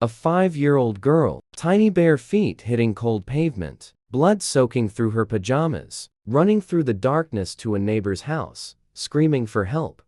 A 5-year-old girl, tiny bare feet hitting cold pavement, blood soaking through her pajamas, running through the darkness to a neighbor's house, screaming for help.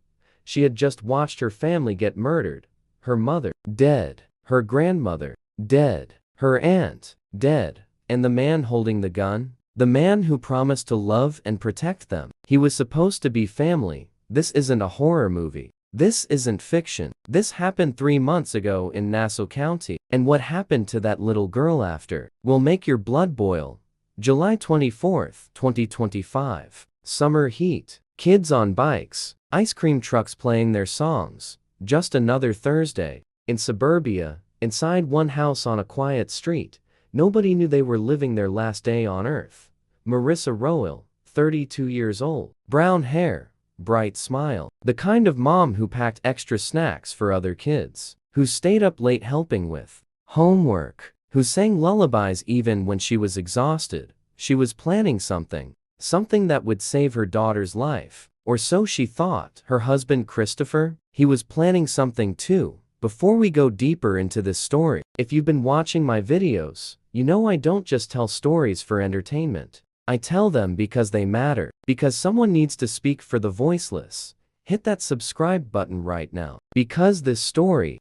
She had just watched her family get murdered. Her mother, dead. Her grandmother, dead. Her aunt, dead. And the man holding the gun? The man who promised to love and protect them. He was supposed to be family. This isn't a horror movie. This isn't fiction. This happened 3 months ago in Nassau County. And what happened to that little girl after will make your blood boil. July 24th, 2025. Summer heat. Kids on bikes. Ice cream trucks playing their songs. Just another Thursday. In suburbia, inside one house on a quiet street. Nobody knew they were living their last day on earth. Marissa Rowell, 32 years old. Brown hair. Bright smile. The kind of mom who packed extra snacks for other kids. Who stayed up late helping with homework. Who sang lullabies even when she was exhausted. She was planning something. Something that would save her daughter's life. Or so she thought. Her husband Christopher? He was planning something too. Before we go deeper into this story, if you've been watching my videos, you know I don't just tell stories for entertainment. I tell them because they matter. Because someone needs to speak for the voiceless. Hit that subscribe button right now. Because this story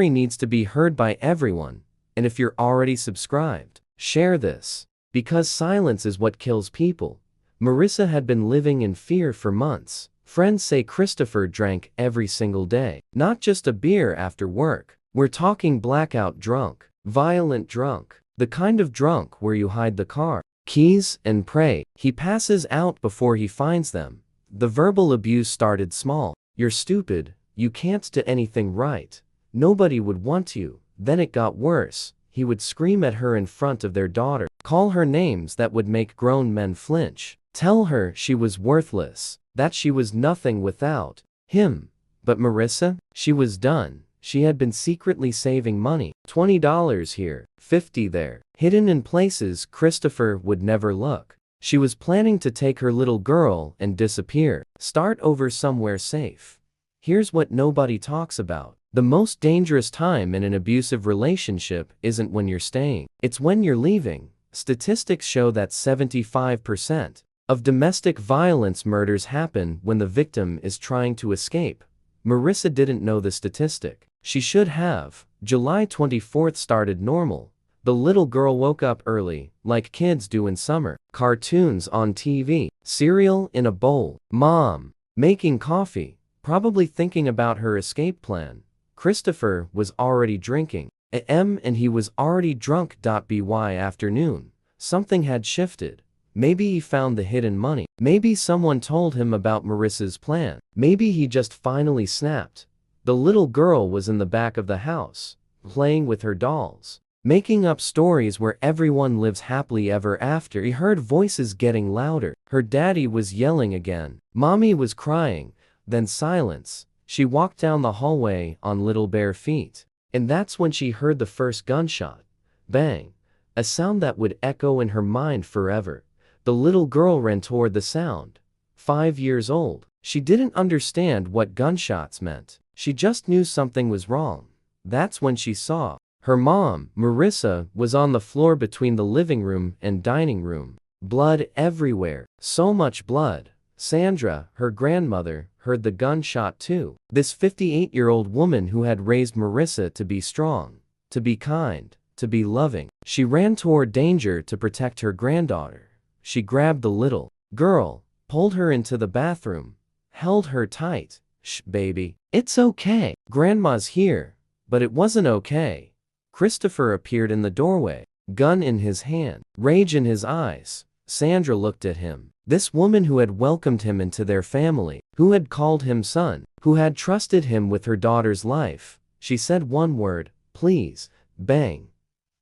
needs to be heard by everyone. And if you're already subscribed, share this. Because silence is what kills people. Marissa had been living in fear for months. Friends say Christopher drank every single day. Not just a beer after work. We're talking blackout drunk. Violent drunk. The kind of drunk where you hide the car, keys, and pray he passes out before he finds them. The verbal abuse started small. You're stupid. You can't do anything right. Nobody would want you. Then it got worse. He would scream at her in front of their daughter. Call her names that would make grown men flinch. Tell her she was worthless. That she was nothing without him. But Marissa? She was done. She had been secretly saving money. $20 here, $50 there. Hidden in places Christopher would never look. She was planning to take her little girl and disappear. Start over somewhere safe. Here's what nobody talks about. The most dangerous time in an abusive relationship isn't when you're staying. It's when you're leaving. Statistics show that 75% of domestic violence murders happen when the victim is trying to escape. Marissa didn't know the statistic. She should have. July 24th started normal. The little girl woke up early, like kids do in summer. Cartoons on TV. Cereal in a bowl. Mom making coffee. Probably thinking about her escape plan. Christopher was already drinking. And he was already drunk. By afternoon, something had shifted. Maybe he found the hidden money. Maybe someone told him about Marissa's plan. Maybe he just finally snapped. The little girl was in the back of the house, playing with her dolls, making up stories where everyone lives happily ever after. He heard voices getting louder. Her daddy was yelling again. Mommy was crying. Then silence. She walked down the hallway on little bare feet. And that's when she heard the first gunshot. Bang. A sound that would echo in her mind forever. The little girl ran toward the sound. 5 years old. She didn't understand what gunshots meant. She just knew something was wrong. That's when she saw. Her mom, Marissa, was on the floor between the living room and dining room. Blood everywhere. So much blood. Sandra, her grandmother, heard the gunshot too. This 58-year-old woman who had raised Marissa to be strong, to be kind, to be loving. She ran toward danger to protect her granddaughter. She grabbed the little girl, pulled her into the bathroom, held her tight. Shh, baby. It's okay. Grandma's here. But it wasn't okay. Christopher appeared in the doorway, gun in his hand, rage in his eyes. Sandra looked at him. This woman who had welcomed him into their family, who had called him son, who had trusted him with her daughter's life. She said one word, please. Bang.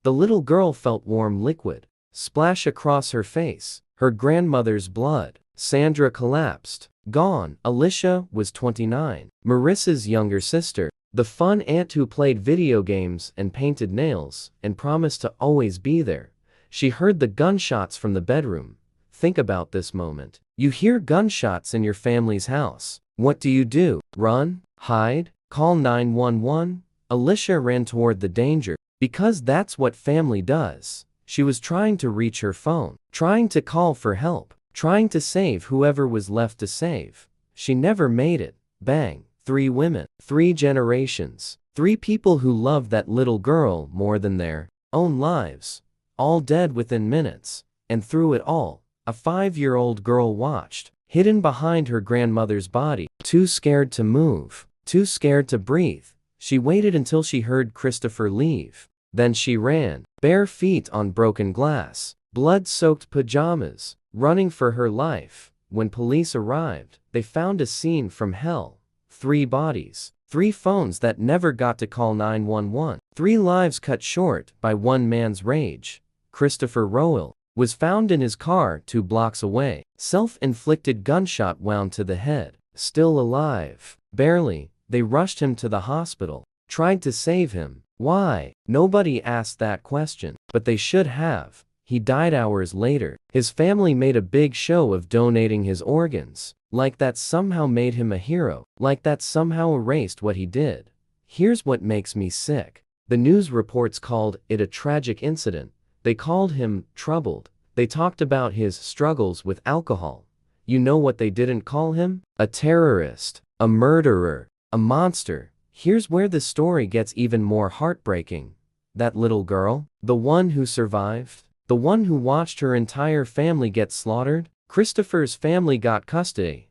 The little girl felt warm liquid splash across her face. Her grandmother's blood. Sandra collapsed. Gone. Alisha was 29. Marissa's younger sister. The fun aunt who played video games and painted nails and promised to always be there. She heard the gunshots from the bedroom. Think about this moment. You hear gunshots in your family's house. What do? Run? Hide? Call 911? Alisha ran toward the danger, because that's what family does. She was trying to reach her phone, trying to call for help, trying to save whoever was left to save. She never made it. Bang. 3 women, 3 generations, 3 people who loved that little girl more than their own lives, all dead within minutes. And through it all, a 5-year-old girl watched, hidden behind her grandmother's body, too scared to move, too scared to breathe. She waited until she heard Christopher leave. Then she ran, bare feet on broken glass, blood-soaked pajamas, running for her life. When police arrived, they found a scene from hell. 3 bodies, 3 phones that never got to call 911, 3 lives cut short by one man's rage. Christopher Rowell was found in his car 2 blocks away. Self-inflicted gunshot wound to the head. Still alive. Barely. They rushed him to the hospital. Tried to save him. Why? Nobody asked that question. But they should have. He died hours later. His family made a big show of donating his organs. Like that somehow made him a hero. Like that somehow erased what he did. Here's what makes me sick. The news reports called it a tragic incident. They called him troubled. They talked about his struggles with alcohol. You know what they didn't call him? A terrorist. A murderer. A monster. Here's where the story gets even more heartbreaking. That little girl, the one who survived, the one who watched her entire family get slaughtered, Christopher's family got custody.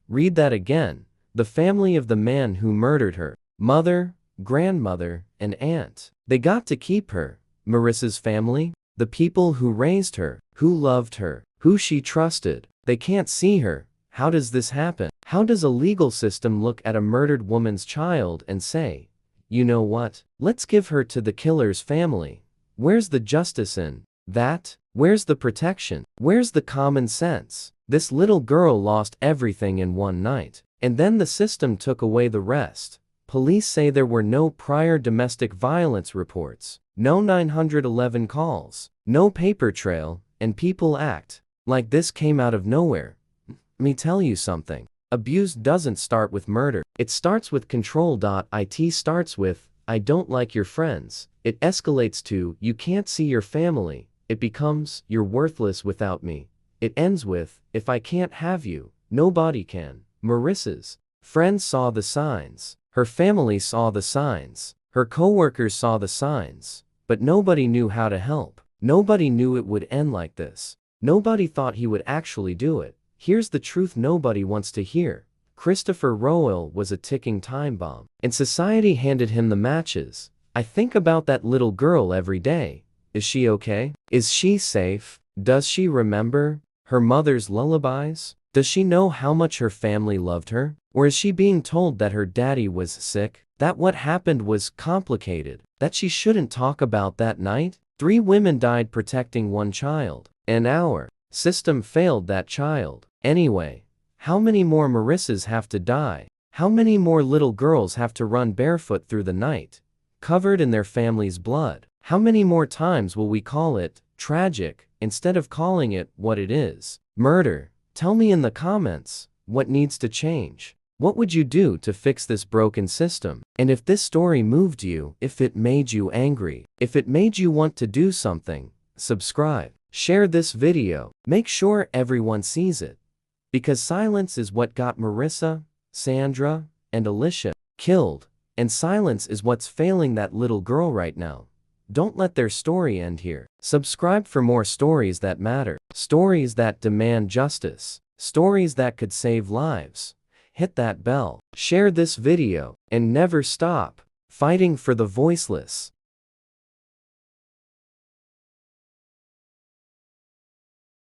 Read that again. The family of the man who murdered her, mother, grandmother, and aunt. They got to keep her. Marissa's family, the people who raised her, who loved her, who she trusted, they can't see her. How does this happen? How does a legal system look at a murdered woman's child and say, you know what? Let's give her to the killer's family. Where's the justice in that? Where's the protection? Where's the common sense? This little girl lost everything in one night, and then the system took away the rest. Police say there were no prior domestic violence reports, no 911 calls, no paper trail, and people act like this came out of nowhere. Let me tell you something. Abuse doesn't start with murder. It starts with control. It starts with, I don't like your friends. It escalates to, you can't see your family. It becomes, you're worthless without me. It ends with, if I can't have you, nobody can. Marissa's friends saw the signs. Her family saw the signs. Her coworkers saw the signs. But nobody knew how to help. Nobody knew it would end like this. Nobody thought he would actually do it. Here's the truth nobody wants to hear. Christopher Rowell was a ticking time bomb, and society handed him the matches. I think about that little girl every day. Is she okay? Is she safe? Does she remember her mother's lullabies? Does she know how much her family loved her? Or is she being told that her daddy was sick? That what happened was complicated? That she shouldn't talk about that night? 3 women died protecting 1 child. And our system failed that child. Anyway, how many more Marissas have to die? How many more little girls have to run barefoot through the night, covered in their family's blood? How many more times will we call it tragic instead of calling it what it is? Murder. Tell me in the comments, what needs to change? What would you do to fix this broken system? And if this story moved you, if it made you angry, if it made you want to do something, subscribe. Share this video. Make sure everyone sees it. Because silence is what got Marissa, Sandra, and Alisha killed. And silence is what's failing that little girl right now. Don't let their story end here. Subscribe for more stories that matter. Stories that demand justice. Stories that could save lives. Hit that bell. Share this video. And never stop fighting for the voiceless.